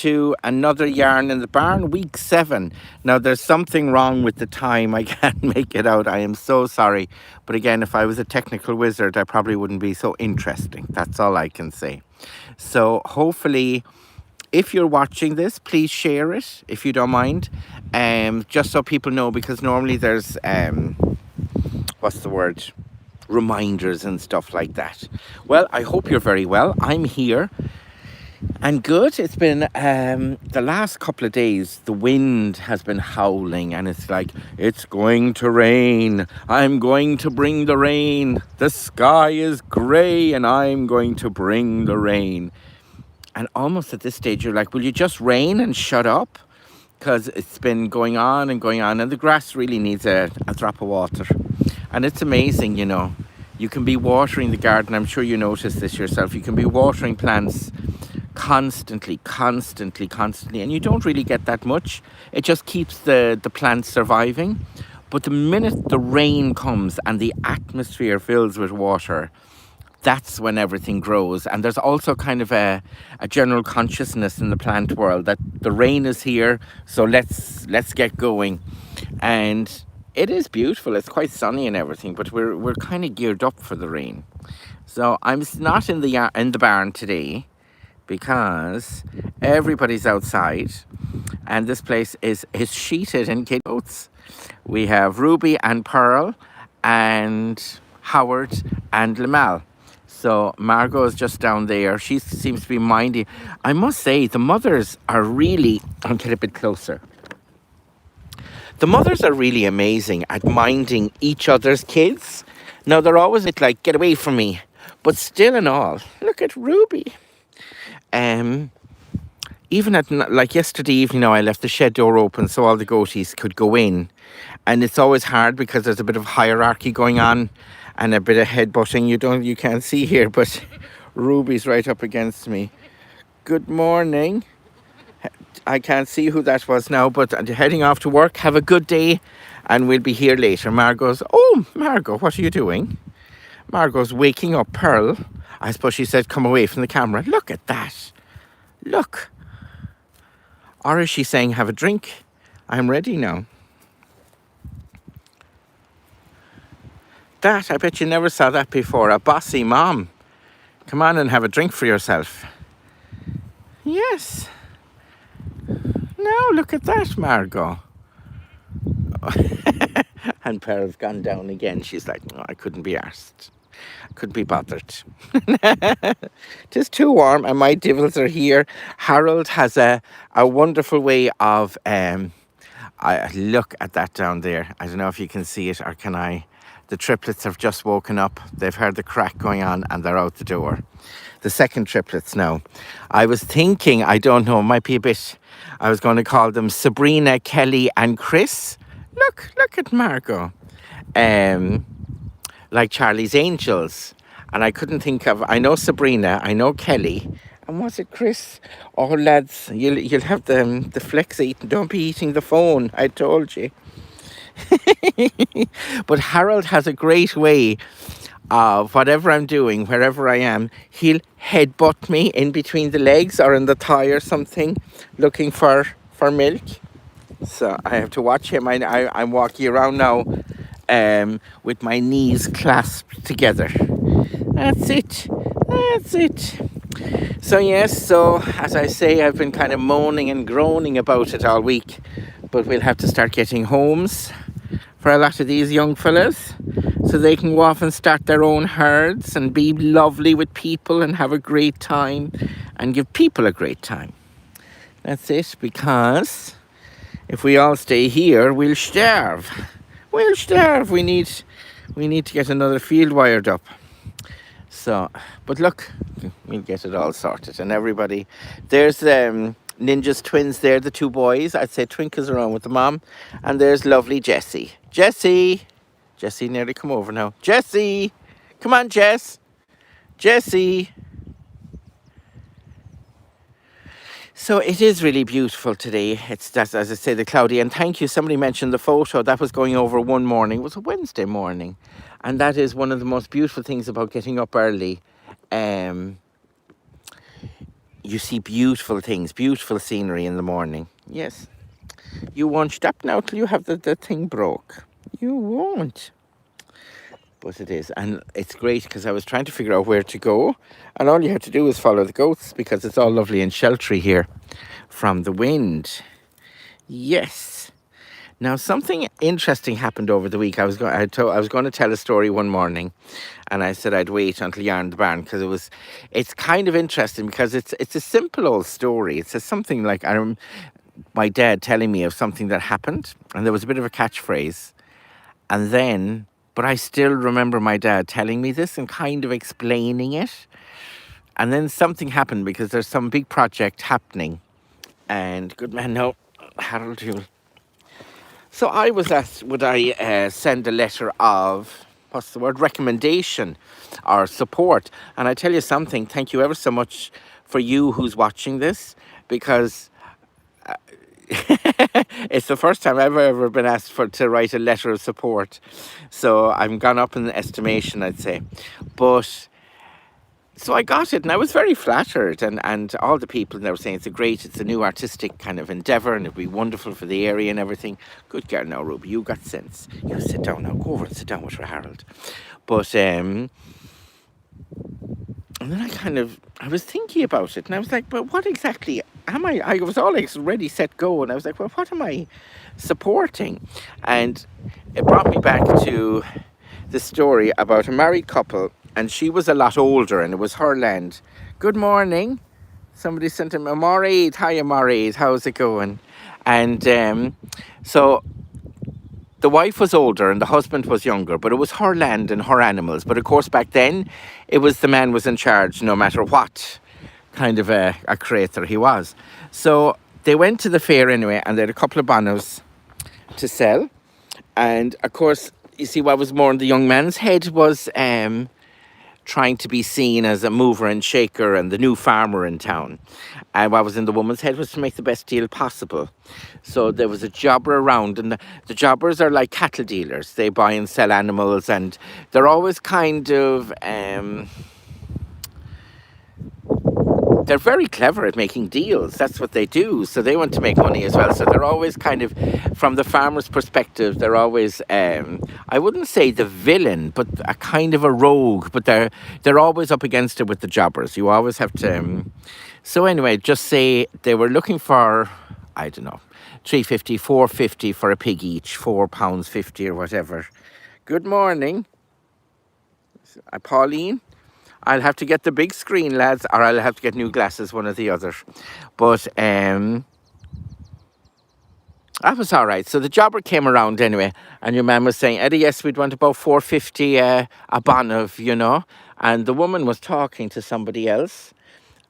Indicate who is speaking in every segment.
Speaker 1: to another Yarn in the Barn, week 7. Now, there's something wrong with the time. I can't make it out. I am so sorry. But again, if I was a technical wizard, I probably wouldn't be so interesting. That's all I can say. So hopefully, if you're watching this, please share it, if you don't mind. Just so people know, because normally there's, what's the word? Reminders and stuff like that. Well, I hope you're very well. I'm here. And good. It's been the last couple of days, the wind has been howling and it's like, it's going to rain. I'm going to bring the rain. The sky is grey and I'm going to bring the rain. And almost at this stage, you're like, will you just rain and shut up? Because it's been going on and going on and the grass really needs a drop of water. And it's amazing, you know. You can be watering the garden. I'm sure you notice this yourself. You can be watering plants constantly, and you don't really get that much. It just keeps the plants surviving. But the minute the rain comes and the atmosphere fills with water, that's when everything grows. And there's also kind of a general consciousness in the plant world that the rain is here, so let's get going. And it is beautiful. It's quite sunny and everything, but we're kind of geared up for the rain. So I'm not in the barn today, because everybody's outside and this place is sheeted in goats. We have Ruby and Pearl and Howard and Lamal. So Margot is just down there. She seems to be minding. I must say, the mothers are really, I'll get a bit closer. The mothers are really amazing at minding each other's kids. Now they're always like, get away from me. But still and all, look at Ruby. Even at, like yesterday evening, I left the shed door open so all the goatees could go in. And it's always hard because there's a bit of hierarchy going on and a bit of headbutting. You can't see here, but Ruby's right up against me. Good morning. I can't see who that was now, but I'm heading off to work. Have a good day, and we'll be here later. Margot, what are you doing? Margot's waking up Pearl. I suppose she said, come away from the camera. Look at that. Look. Or is she saying, have a drink? I'm ready now. That, I bet you never saw that before. A bossy mom. Come on and have a drink for yourself. Yes. Now look at that, Margot. And Pearl's gone down again. She's like, no, I couldn't be arsed. Couldn't be bothered. It's too warm and my devils are here. Harold has a wonderful way of look at that down there. I don't know if you can see it or can I. The triplets have just woken up. They've heard the crack going on and they're out the door. The second triplets now. I was thinking, I don't know, it might be a bit, I was going to call them Sabrina, Kelly and Chris. Look at Margot. Like Charlie's Angels. And I couldn't think of, I know Sabrina, I know Kelly, and was it Chris? Oh lads, you'll have the flex eating, don't be eating the phone, I told you. But Harold has a great way of whatever I'm doing, wherever I am, he'll headbutt me in between the legs or in the thigh or something, looking for milk. So I have to watch him. I'm walking around now with my knees clasped together. That's it. So yes, so as I say, I've been kind of moaning and groaning about it all week, but we'll have to start getting homes for a lot of these young fellas so they can go off and start their own herds and be lovely with people and have a great time and give people a great time. That's it, because if we all stay here, we'll starve. We'll starve. We need to get another field wired up. So, but look, we'll get it all sorted. And everybody, there's Ninja's twins there, the two boys. I'd say Twinkle's around with the mom. And there's lovely Jessie. Jessie nearly come over now. Jessie, come on, Jessie. So it is really beautiful today. That's, as I say, the cloudy. And thank you. Somebody mentioned the photo that was going over one morning. It was a Wednesday morning. And that is one of the most beautiful things about getting up early. you see beautiful things, beautiful scenery in the morning. Yes, you won't stop now till you have the thing broke. You won't. But it is. And it's great because I was trying to figure out where to go. And all you have to do is follow the goats because it's all lovely and sheltery here from the wind. Yes. Now, something interesting happened over the week. I was going to tell a story one morning, and I said I'd wait until Yarn the Barn because it's kind of interesting because it's a simple old story. It's something like my dad telling me of something that happened, and there was a bit of a catchphrase, and then, but I still remember my dad telling me this and kind of explaining it, and then something happened because there's some big project happening, and good man, no, Harold, you. So I was asked, would I send a letter of, what's the word, recommendation or support? And I tell you something, thank you ever so much for you who's watching this, because it's the first time I've ever been asked to write a letter of support. So I'm gone up in estimation, I'd say. But so I got it, and I was very flattered, and all the people they were saying it's a new artistic kind of endeavour, and it'd be wonderful for the area and everything. Good girl now, Ruby, you got sense. You sit down now, go over and sit down with her, Harold. But and then I was thinking about it, and I was like, but what exactly am I? I was all ready, set, go, and I was like, well, what am I supporting? And it brought me back to the story about a married couple, and she was a lot older, and it was her land. Good morning. Somebody sent him a Maureen. Hiya, Maureen. How's it going? And so the wife was older and the husband was younger, but it was her land and her animals. But of course, back then, it was the man was in charge no matter what kind of a creator he was. So they went to the fair anyway, and they had a couple of bonnos to sell. And of course, you see, what was more in the young man's head was trying to be seen as a mover and shaker and the new farmer in town. And what was in the woman's head was to make the best deal possible. So there was a jobber around, and the jobbers are like cattle dealers. They buy and sell animals, and they're always kind of they're very clever at making deals. That's what they do. So they want to make money as well. So they're always kind of, from the farmer's perspective, they're always, I wouldn't say the villain, but a kind of a rogue. But they're always up against it with the jobbers. You always have to. So anyway, just say they were looking for, I don't know, 350, 450 for a pig each, £4.50 or whatever. Good morning, Pauline. I'll have to get the big screen, lads, or I'll have to get new glasses, one or the other. But that was all right. So the jobber came around anyway, and your man was saying, Eddie, yes, we'd want about 450 a bon of, And the woman was talking to somebody else,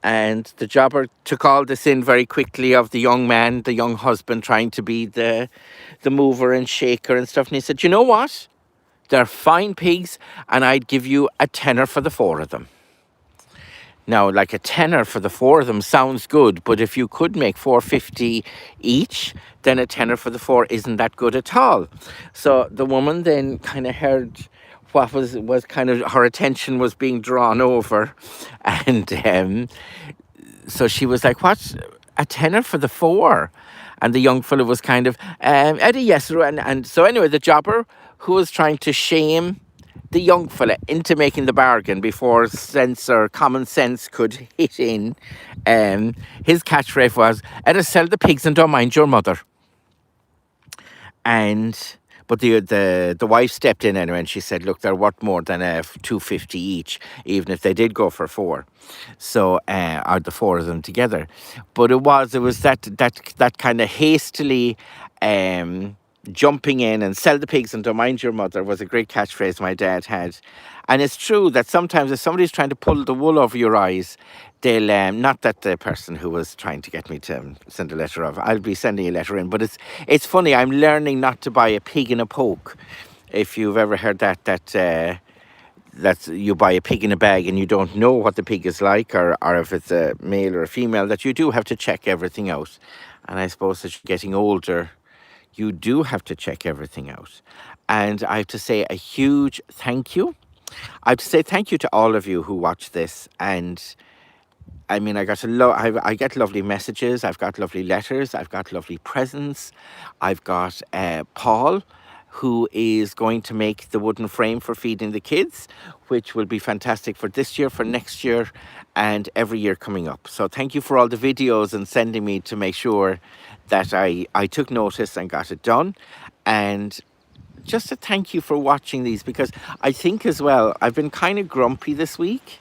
Speaker 1: and the jobber took all this in very quickly of the young man, the young husband, trying to be the mover and shaker and stuff. And he said, you know what? They're fine pigs, and I'd give you a tenner for the four of them. Now, like a tenner for the four of them sounds good, but if you could make 450 each, then a tenner for the four isn't that good at all. So the woman then kind of heard what was kind of, her attention was being drawn over, and so she was like, "What's a tenner for the four?" And the young fellow was kind of, Eddie, yes, sir. And so anyway, the jobber, who was trying to shame the young fella into making the bargain before sense or common sense could hit in, his catchphrase was, Eddie, sell the pigs and don't mind your mother. But the wife stepped in anyway, and she said, look, they're worth more than $2.50 each, even if they did go for four. So, or the four of them together. But it was that kind of hastily jumping in and sell the pigs and don't mind your mother was a great catchphrase my dad had. And it's true that sometimes if somebody's trying to pull the wool over your eyes, they'll, not that the person who was trying to get me to send a letter of, I'll be sending a letter in, but it's funny, I'm learning not to buy a pig in a poke. If you've ever heard that you buy a pig in a bag and you don't know what the pig is like, or if it's a male or a female, that you do have to check everything out. And I suppose as you're getting older, you do have to check everything out. And I have to say a huge thank you. I have to say thank you to all of you who watch this, and I mean, I get lovely messages. I've got lovely letters. I've got lovely presents. I've got Paul, who is going to make the wooden frame for feeding the kids, which will be fantastic for this year, for next year, and every year coming up. So thank you for all the videos and sending me to make sure that I took notice and got it done. And just a thank you for watching these, because I think as well, I've been kind of grumpy this week,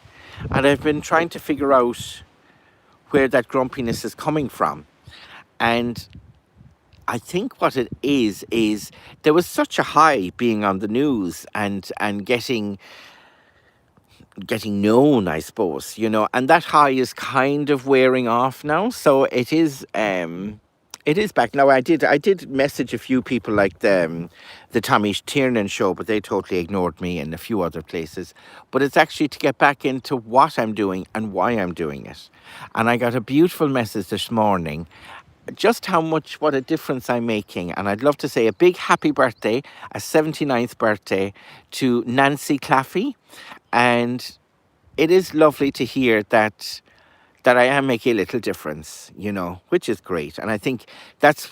Speaker 1: and I've been trying to figure out where that grumpiness is coming from. And I think what it is there was such a high being on the news and getting known, I suppose, and that high is kind of wearing off now. So it is back now. I did message a few people like the Tommy Tiernan show, but they totally ignored me, and a few other places. But it's actually to get back into what I'm doing and why I'm doing it. And I got a beautiful message this morning, just what a difference I'm making. And I'd love to say a big happy birthday, a 79th birthday to Nancy Claffey. And it is lovely to hear that I am making a little difference, which is great. And I think that's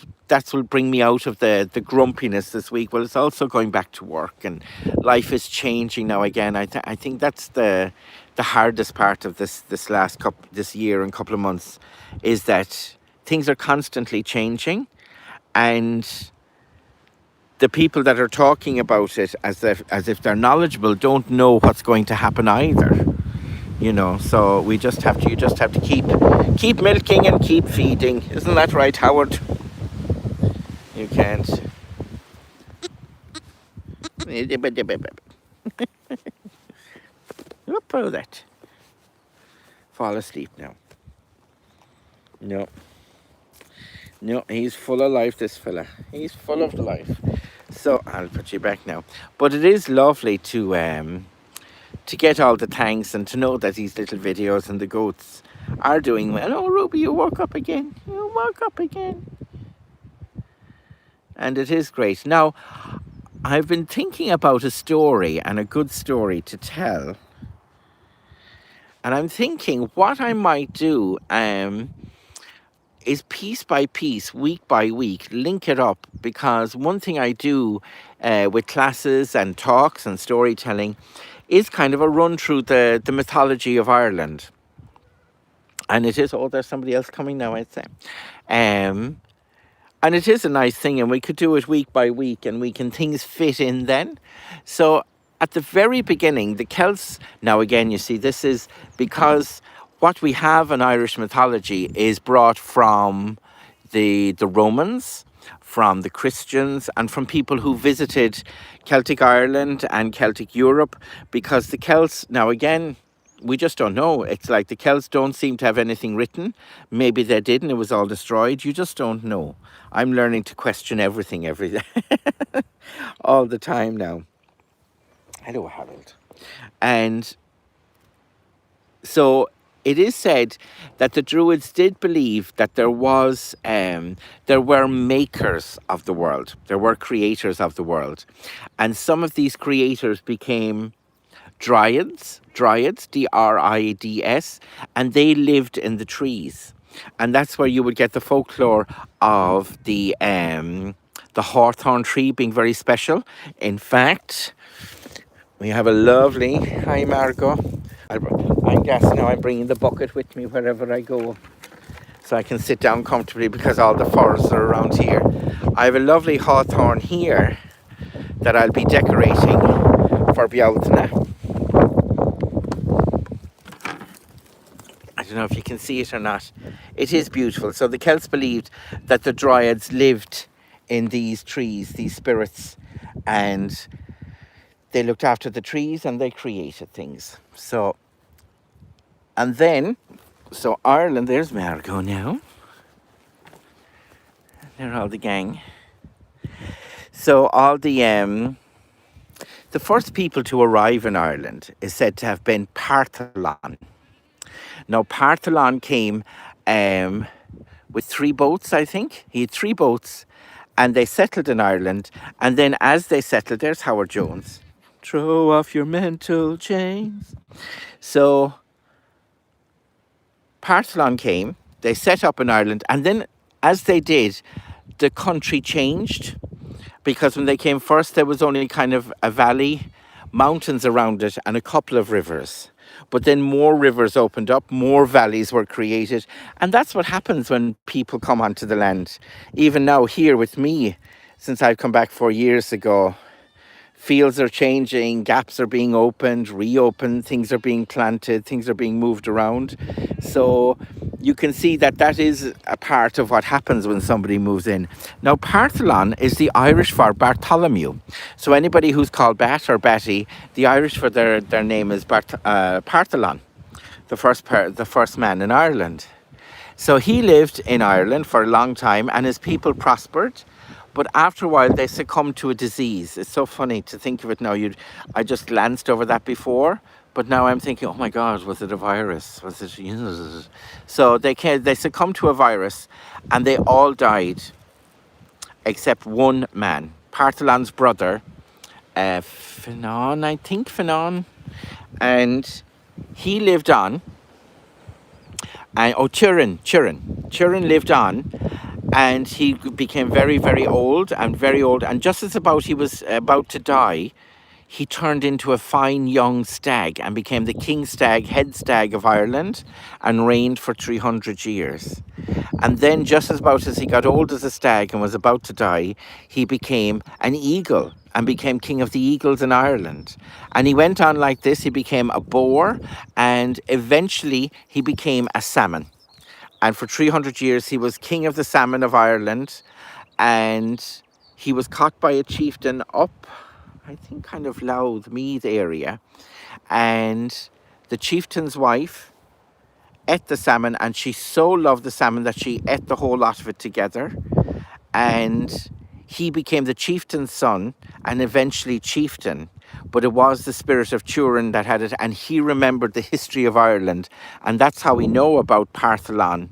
Speaker 1: will bring me out of the grumpiness this week. Well, it's also going back to work, and life is changing now again. I think that's the hardest part of this year and couple of months, is that things are constantly changing, and the people that are talking about it as if they're knowledgeable don't know what's going to happen either. So you just have to keep milking and keep feeding. Isn't that right, Howard? You can't. Look at that. Fall asleep now. No, he's full of life, this fella. He's full of life. So I'll put you back now. But it is lovely to get all the thanks and to know that these little videos and the goats are doing well. Oh, Ruby, you woke up again. You woke up again. And it is great. Now, I've been thinking about a story, and a good story to tell. And I'm thinking what I might do is piece by piece, week by week, link it up. Because one thing I do with classes and talks and storytelling is kind of a run through the mythology of Ireland. And it is, there's somebody else coming now, I'd say. And it is a nice thing, and we could do it week by week, and things fit in then. So at the very beginning, the Celts, now again, you see, this is because what we have in Irish mythology is brought from the Romans, from the Christians, and from people who visited Celtic Ireland and Celtic Europe, because the Celts, now again, we just don't know. It's like the Celts don't seem to have anything written. Maybe they did and it was all destroyed. You just don't know. I'm learning to question everything every day. All the time now. Hello, Harold. And so it is said that the Druids did believe that there were makers of the world. There were creators of the world. And some of these creators became dryads, D-R-I-D-S, and they lived in the trees. And that's where you would get the folklore of the hawthorn tree being very special. In fact, we have a lovely, hi Margot. I'm guessing now I'm bringing the bucket with me wherever I go, so I can sit down comfortably because all the forests are around here. I have a lovely hawthorn here that I'll be decorating for Bealtaine. I don't know if you can see it or not. It is beautiful. So the Celts believed that the Dryads lived in these trees, these spirits, and they looked after the trees and they created things. So Ireland, there's Margot now. They're all the gang. So all the first people to arrive in Ireland is said to have been Partholon. Now, Partholon came with 3 boats, I think. He had 3 boats, and they settled in Ireland. And then as they settled, there's Howard Jones. Throw off your mental chains. So Partholon came, they set up in Ireland, and then as they did, the country changed because when they came first, there was only kind of a valley, mountains around it, and a couple of rivers. But then more rivers opened up, more valleys were created. And that's what happens when people come onto the land. Even now, here with me, since I've come back 4 years ago, fields are changing, gaps are being opened, reopened, things are being planted, things are being moved around. So you can see that that is a part of what happens when somebody moves in. Now, Partholon is the Irish for Bartholomew. So anybody who's called Bat or Batty, the Irish for their name is Partholon, the first man in Ireland. So he lived in Ireland for a long time and his people prospered. But after a while, they succumbed to a disease. It's so funny to think of it now. I just glanced over that before, but now I'm thinking, oh my God, was it a virus? Was it? So they succumbed to a virus, and they all died except one man, Partholon's brother, Finan, I think Finan, and he lived on. And Turin lived on, and he became very, very old, and just as he was about to die, he turned into a fine young stag and became the king stag, head stag of Ireland, and reigned for 300 years. And then just as he got old as a stag and was about to die, he became an eagle and became king of the eagles in Ireland. And he went on like this. He became a boar, and eventually he became a salmon. And for 300 years, he was king of the salmon of Ireland. And he was caught by a chieftain up, I think, kind of Louth, Meath area. And the chieftain's wife ate the salmon, and she so loved the salmon that she ate the whole lot of it together. And he became the chieftain's son and eventually chieftain. But it was the spirit of Turin that had it, and he remembered the history of Ireland. And that's how we know about Partholon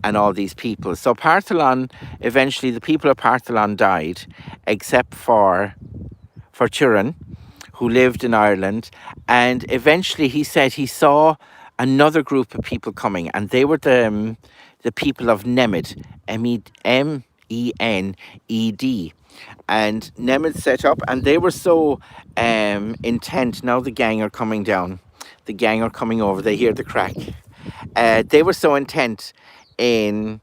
Speaker 1: and all these people. So Partholon, eventually the people of Partholon died, except for Turin, who lived in Ireland. And eventually he said he saw another group of people coming, and they were the people of Nemed, Mened. And Nemed set up, and they were so intent. Now the gang are coming down. The gang are coming over. They hear the crack. They were so intent in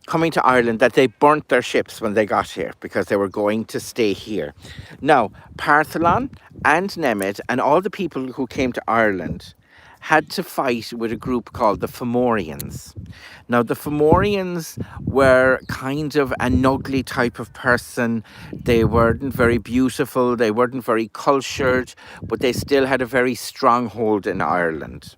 Speaker 1: coming to Ireland that they burnt their ships when they got here because they were going to stay here. Now, Partholon and Nemed and all the people who came to Ireland had to fight with a group called the Fomorians. Now, the Fomorians were kind of an ugly type of person. They weren't very beautiful, they weren't very cultured, but they still had a very strong hold in Ireland.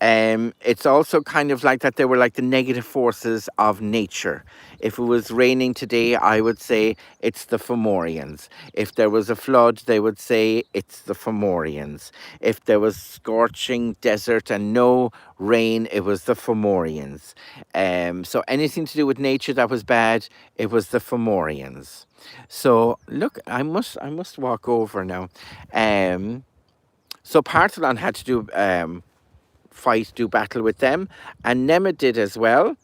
Speaker 1: It's also kind of like that they were like the negative forces of nature. If it was raining today, I would say it's the Fomorians. If there was a flood, they would say it's the Fomorians. If there was scorching desert and no rain, it was the Fomorians. So anything to do with nature that was bad, it was the Fomorians. So look, I must walk over now. So Partholon had to do battle with them, and Nemed did as well.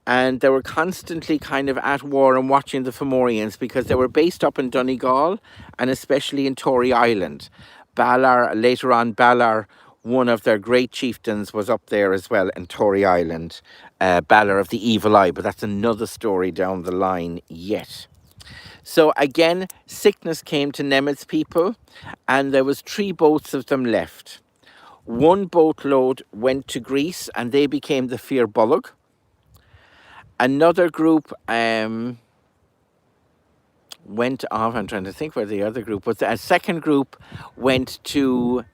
Speaker 1: And they were constantly kind of at war and watching the Fomorians because they were based up in Donegal and especially in Tory Island. Later on, Ballar, one of their great chieftains, was up there as well in Tory Island. Ballar of the Evil Eye, but that's another story down the line yet. So again, sickness came to Nemed's people, and there was 3 boats of them left. One boatload went to Greece, and they became the Fir Bolg. Another group went off. I'm trying to think where the other group was. A second group went to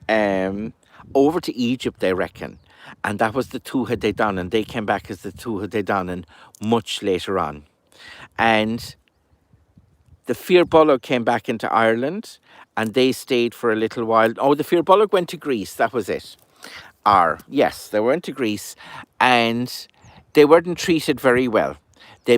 Speaker 1: over to Egypt, they reckon. And that was the Tuatha Dé Danann. They came back as the Tuatha Dé Danann much later on. And the Fir Bolg came back into Ireland, and they stayed for a little while. Oh, the Fir Bolg went to Greece, that was it. Yes, they went to Greece, and they weren't treated very well. They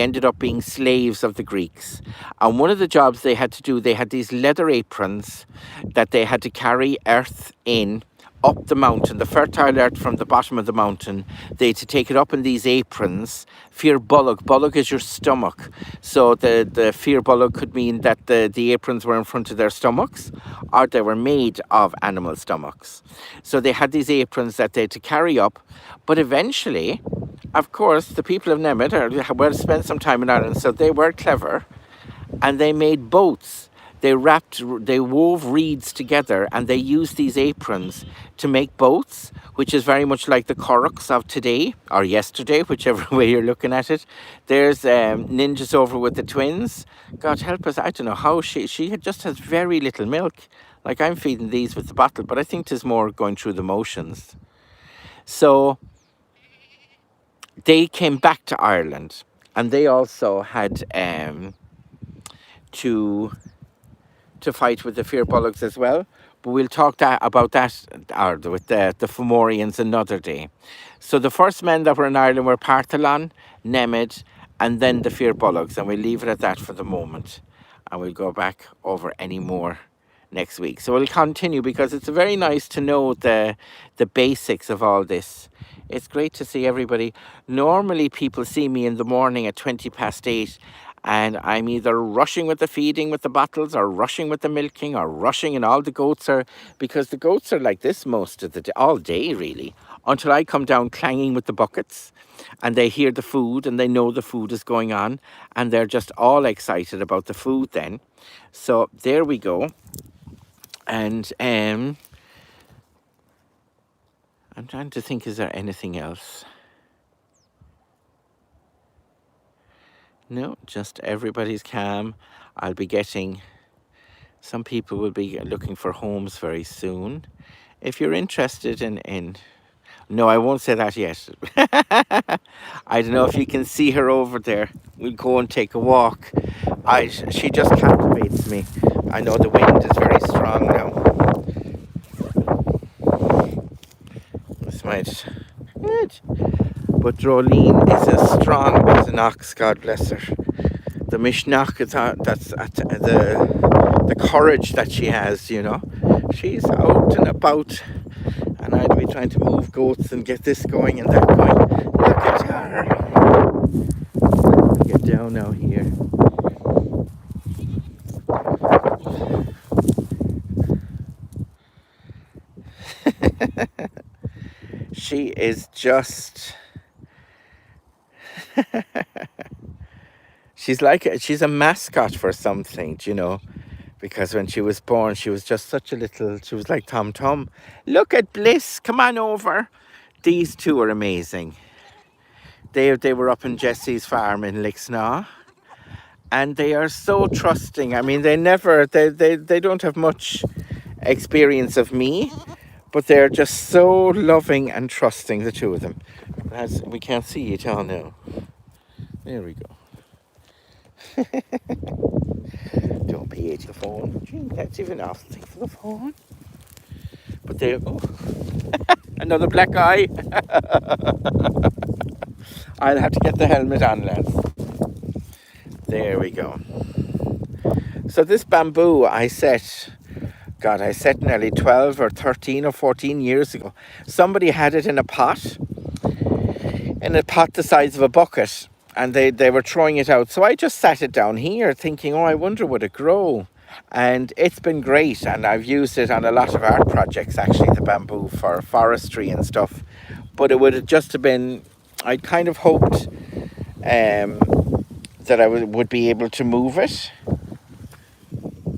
Speaker 1: ended up being slaves of the Greeks. And one of the jobs they had to do, they had these leather aprons that they had to carry earth in up the mountain, the fertile earth from the bottom of the mountain. They had to take it up in these aprons. Fear bullock. Bullock is your stomach. So the fear bullock could mean that the aprons were in front of their stomachs, or they were made of animal stomachs. So they had these aprons that they had to carry up. But eventually, of course, the people of Nemeth well spent some time in Ireland, so they were clever, and they made boats. They wove reeds together, and they used these aprons to make boats, which is very much like the currachs of today or yesterday, whichever way you're looking at it. There's Ninjas over with the twins. God help us, I don't know how just has very little milk. Like, I'm feeding these with the bottle, but I think there's more going through the motions. So they came back to Ireland, and they also had to fight with the Fear Bullocks as well. But we'll talk about that or with the Fomorians another day. So the first men that were in Ireland were Partholon, Nemeth, and then the Fear Bullocks. And we'll leave it at that for the moment. And we'll go back over any more next week. So we'll continue, because it's very nice to know the basics of all this. It's great to see everybody. Normally people see me in the morning at 20 past 8, and I'm either rushing with the feeding with the bottles, or rushing with the milking, or rushing, and all the goats are, because the goats are like this most of the day, all day really, until I come down clanging with the buckets, and they hear the food, and they know the food is going on, and they're just all excited about the food then. So there we go. And I'm trying to think, is there anything else? No, just everybody's calm. I'll be getting, some people will be looking for homes very soon. If you're interested in no, I won't say that yet. I don't know if you can see her over there. We'll go and take a walk. She just captivates me. I know the wind is very strong now. This might... Good. But Drolene is as strong as an ox, God bless her. The mishnach, that's the courage that she has, you know. She's out and about, and I'd be trying to move goats and get this going and that going. Look at her. Get down now here. She is just... she's a mascot for something, you know, because when she was born, she was just such a little, she was like Tom Tom. Look at Bliss, come on over. These two are amazing. They were up in Jesse's farm in Lixnaw, and they are so trusting. I mean, they don't have much experience of me, but they're just so loving and trusting, the two of them. We can't see it all now. There we go. Don't pay to the phone. Gee, that's even off the thing for the phone. But there, oh, another black eye. I'll have to get the helmet on, lads. There we go. So this bamboo I set nearly 12 or 13 or 14 years ago. Somebody had it in a pot the size of a bucket, and they were throwing it out. So I just sat it down here thinking, oh, I wonder would it grow? And it's been great, and I've used it on a lot of art projects, actually, the bamboo, for forestry and stuff. But it would have just have been, I'd kind of hoped that I would be able to move it.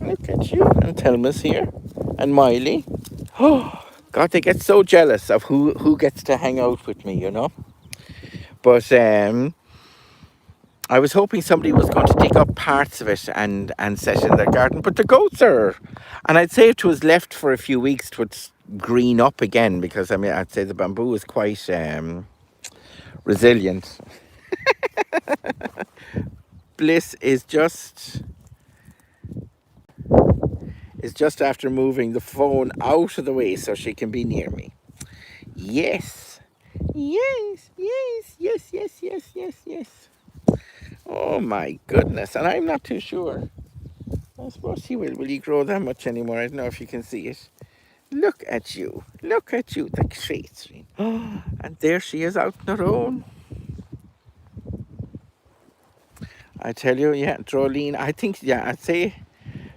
Speaker 1: Look at you. And Thelma's here. And Miley. Oh, God, they get so jealous of who gets to hang out with me, you know. But I was hoping somebody was going to dig up parts of it and set in their garden. But the goats are... And I'd say if it was left for a few weeks, it would green up again. Because, I mean, I'd say the bamboo is quite resilient. Bliss is just after moving the phone out of the way so she can be near me. Yes. Yes, yes, yes, yes, yes, yes, yes. Oh my goodness. And I'm not too sure. I suppose he will. Will he grow that much anymore? I don't know if you can see it. Look at you. Look at you, the creature. And there she is out on her own. I tell you, yeah, Drolene, I think, yeah, I'd say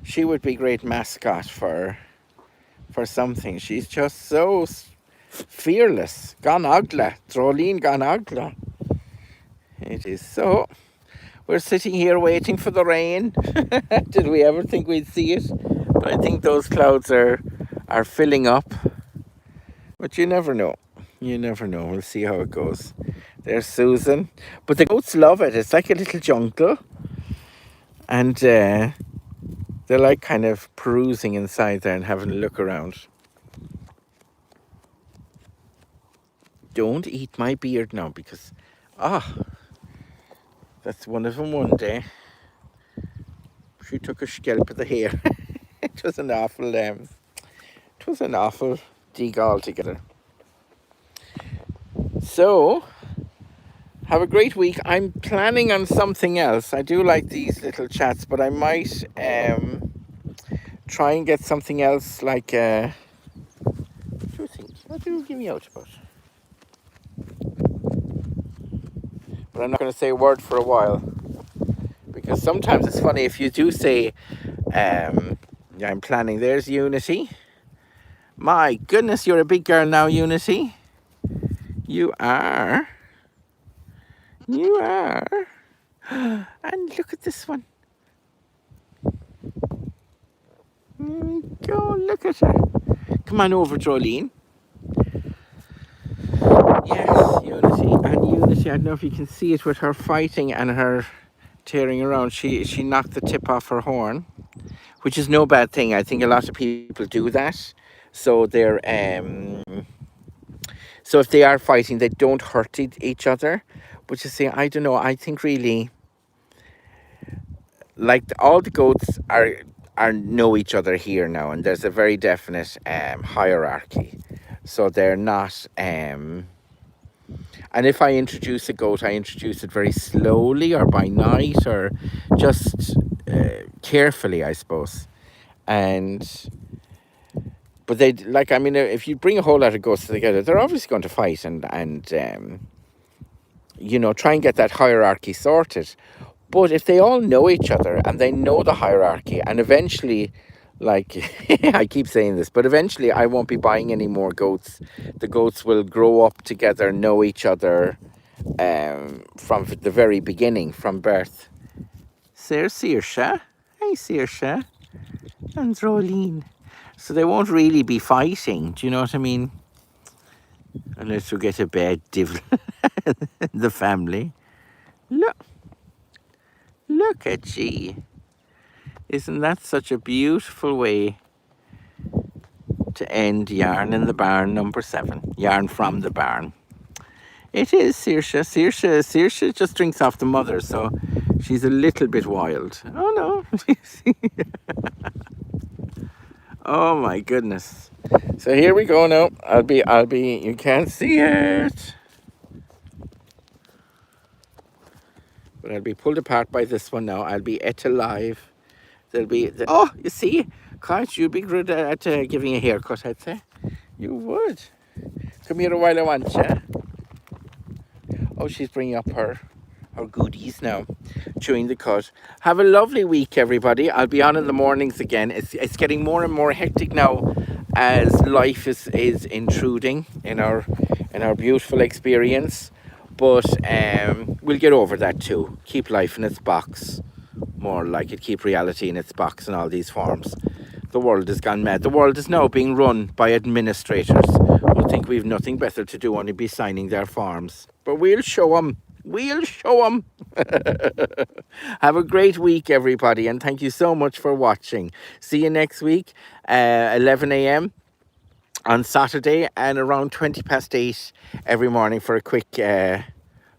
Speaker 1: she would be a great mascot for something. She's just so fearless. Gan agla. Drolene gan agla. It is so. We're sitting here waiting for the rain. Did we ever think we'd see it? But I think those clouds are filling up. But you never know. You never know. We'll see how it goes. There's Susan. But the goats love it. It's like a little jungle. And they're like kind of perusing inside there and having a look around. Don't eat my beard now because, that's one of them one day. She took a scalp of the hair. It was an awful dig altogether. So, have a great week. I'm planning on something else. I do like these little chats, but I might try and get something else like, what do you think? What do you give me out about? But I'm not going to say a word for a while. Because sometimes it's funny if you do say, yeah, I'm planning. There's Unity. My goodness, you're a big girl now, Unity. You are. You are. And look at this one. Go look at her. Come on over, Jolene. Yes, Unity. And Unity, I don't know if you can see it with her fighting and her tearing around. She knocked the tip off her horn, which is no bad thing. I think a lot of people do that. So they're so if they are fighting, they don't hurt each other. But you see, I don't know. I think really, like all the goats are know each other here now, and there's a very definite hierarchy. So they're not. And if I introduce a goat, I introduce it very slowly, or by night, or just carefully, I suppose. But they, like, I mean, if you bring a whole lot of goats together, they're obviously going to fight and you know, try and get that hierarchy sorted. But if they all know each other and they know the hierarchy, and eventually, like, I keep saying this, but eventually I won't be buying any more goats. The goats will grow up together, know each other from the very beginning, from birth. There's Saoirse. Hey, Saoirse. And Rolene. So they won't really be fighting, do you know what I mean? Unless we get a bad devil in the family. Look at ye. Isn't that such a beautiful way to end Yarn in the Barn number 7? Yarn from the Barn. It is Saoirse. Saoirse just drinks off the mother, so she's a little bit wild. Oh no. Oh my goodness. So here we go now. I'll be, you can't see it. But I'll be pulled apart by this one now. I'll be et alive. There'll be, oh, you see, gosh, you'd be good at giving a haircut, I'd say. You would. Come here a while, I want you. Oh, she's bringing up her goodies now, chewing the cud. Have a lovely week, everybody. I'll be on in the mornings again. It's getting more and more hectic now as life is intruding in our beautiful experience. But we'll get over that too. Keep life in its box. More like it, keep reality in its box in all these forms. The world has gone mad. The world is now being run by administrators who think we've nothing better to do only be signing their forms. But we'll show them. We'll show them. Have a great week, everybody, and thank you so much for watching. See you next week, 11 a.m. on Saturday, and around 8:20 every morning for a quick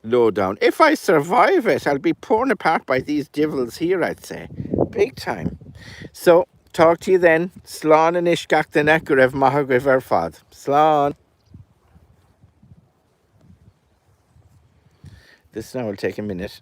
Speaker 1: lowdown. If I survive it, I'll be torn apart by these devils here, I'd say. Big time. So, talk to you then. Slán and ishgach den ecurev mahagriv ar fad. Slán. This now will take a minute.